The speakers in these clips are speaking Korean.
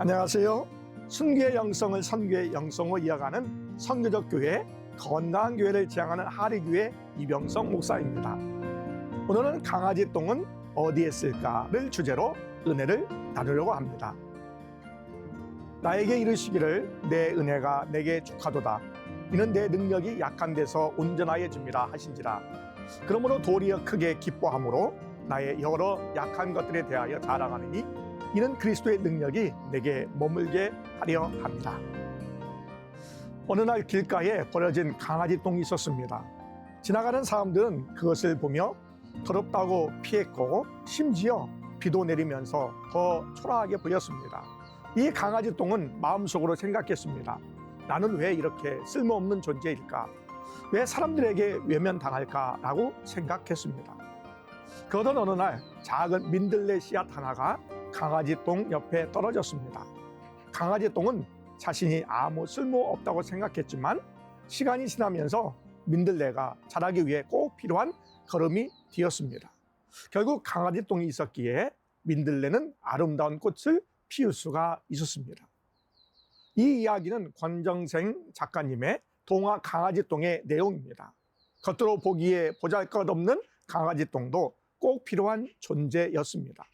안녕하세요. 순교의 영성을 선교의 영성으로 이어가는 선교적 교회, 건강한 교회를 지향하는 하리교회 이병성 목사입니다. 오늘은 강아지 똥은 어디에 쓸까를 주제로 은혜를 나누려고 합니다. 나에게 이르시기를 내 은혜가 내게 주카도다. 이는 내 능력이 약한 데서 온전하여 줍니다 하신지라. 그러므로 도리어 크게 기뻐함으로 나의 여러 약한 것들에 대하여 자랑하느니 이는 그리스도의 능력이 내게 머물게 하려 합니다. 어느 날 길가에 버려진 강아지 똥이 있었습니다. 지나가는 사람들은 그것을 보며 더럽다고 피했고 심지어 비도 내리면서 더 초라하게 보였습니다. 이 강아지 똥은 마음속으로 생각했습니다. 나는 왜 이렇게 쓸모없는 존재일까? 왜 사람들에게 외면당할까라고 생각했습니다. 그러던 어느 날 작은 민들레 씨앗 하나가 강아지 똥 옆에 떨어졌습니다. 강아지 똥은 자신이 아무 쓸모없다고 생각했지만 시간이 지나면서 민들레가 자라기 위해 꼭 필요한 거름이 되었습니다. 결국 강아지 똥이 있었기에 민들레는 아름다운 꽃을 피울 수가 있었습니다. 이 이야기는 권정생 작가님의 동화 강아지 똥의 내용입니다. 겉으로 보기에 보잘것없는 강아지 똥도 꼭 필요한 존재였습니다.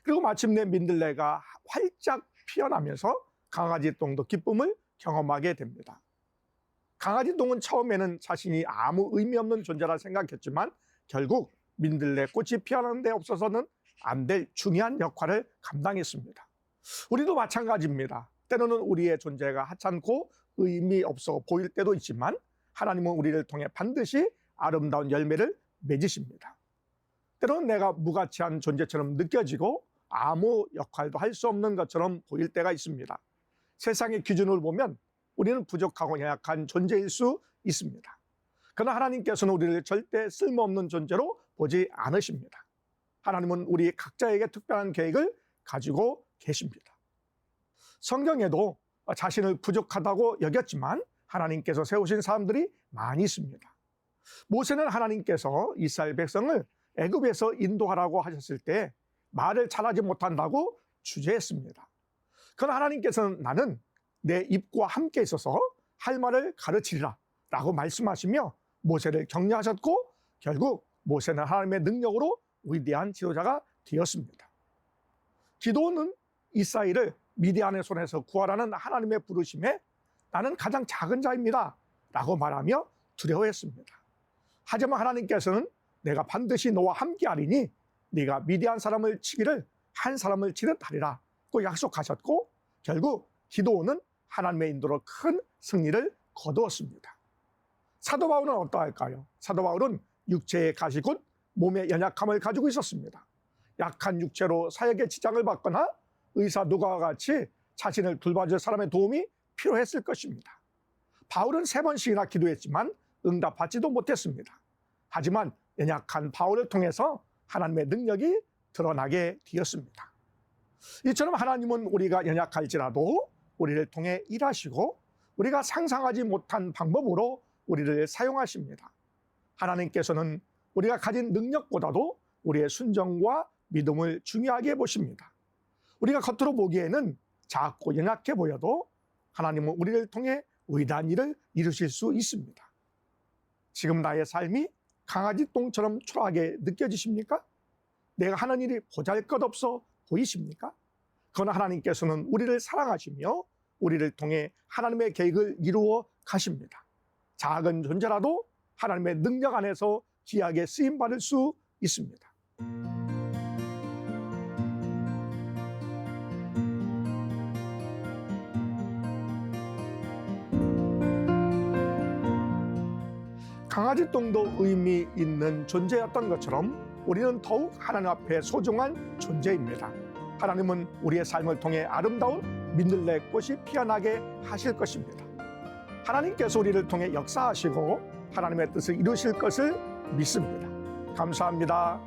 그리고 마침내 민들레가 활짝 피어나면서 강아지 똥도 기쁨을 경험하게 됩니다. 강아지 똥은 처음에는 자신이 아무 의미 없는 존재라 생각했지만 결국 민들레 꽃이 피어나는 데 없어서는 안 될 중요한 역할을 감당했습니다. 우리도 마찬가지입니다. 때로는 우리의 존재가 하찮고 의미 없어 보일 때도 있지만 하나님은 우리를 통해 반드시 아름다운 열매를 맺으십니다. 때로는 내가 무가치한 존재처럼 느껴지고 아무 역할도 할 수 없는 것처럼 보일 때가 있습니다. 세상의 기준을 보면 우리는 부족하고 연약한 존재일 수 있습니다. 그러나 하나님께서는 우리를 절대 쓸모없는 존재로 보지 않으십니다. 하나님은 우리 각자에게 특별한 계획을 가지고 계십니다. 성경에도 자신을 부족하다고 여겼지만 하나님께서 세우신 사람들이 많이 있습니다. 모세는 하나님께서 이스라엘 백성을 애굽에서 인도하라고 하셨을 때 말을 잘하지 못한다고 주저했습니다. 그러나 하나님께서는 나는 내 입과 함께 있어서 할 말을 가르치리라 라고 말씀하시며 모세를 격려하셨고 결국 모세는 하나님의 능력으로 위대한 지도자가 되었습니다. 기도는 이스라엘을 미디안의 손에서 구하라는 하나님의 부르심에 나는 가장 작은 자입니다 라고 말하며 두려워했습니다. 하지만 하나님께서는 내가 반드시 너와 함께하리니 네가 미디안 사람을 치기를 한 사람을 치듯 하리라 고 약속하셨고 결국 기도는 하나님의 인도로 큰 승리를 거두었습니다. 사도 바울은 어떠할까요? 사도 바울은 육체의 가시 곧 몸의 연약함을 가지고 있었습니다. 약한 육체로 사역에 지장을 받거나 의사 누가와 같이 자신을 돌봐줄 사람의 도움이 필요했을 것입니다. 바울은 3번씩이나 기도했지만 응답받지도 못했습니다. 하지만 연약한 바울을 통해서 하나님의 능력이 드러나게 되었습니다. 이처럼 하나님은 우리가 연약할지라도 우리를 통해 일하시고 우리가 상상하지 못한 방법으로 우리를 사용하십니다. 하나님께서는 우리가 가진 능력보다도 우리의 순종과 믿음을 중요하게 보십니다. 우리가 겉으로 보기에는 작고 연약해 보여도 하나님은 우리를 통해 위대한 일을 이루실 수 있습니다. 지금 나의 삶이 강아지 똥처럼 초라하게 느껴지십니까? 내가 하는 일이 보잘것없어 보이십니까? 그러나 하나님께서는 우리를 사랑하시며 우리를 통해 하나님의 계획을 이루어 가십니다. 작은 존재라도 하나님의 능력 안에서 귀하게 쓰임받을 수 있습니다. 강아지 똥도 의미 있는 존재였던 것처럼 우리는 더욱 하나님 앞에 소중한 존재입니다. 하나님은 우리의 삶을 통해 아름다운 민들레 꽃이 피어나게 하실 것입니다. 하나님께서 우리를 통해 역사하시고 하나님의 뜻을 이루실 것을 믿습니다. 감사합니다.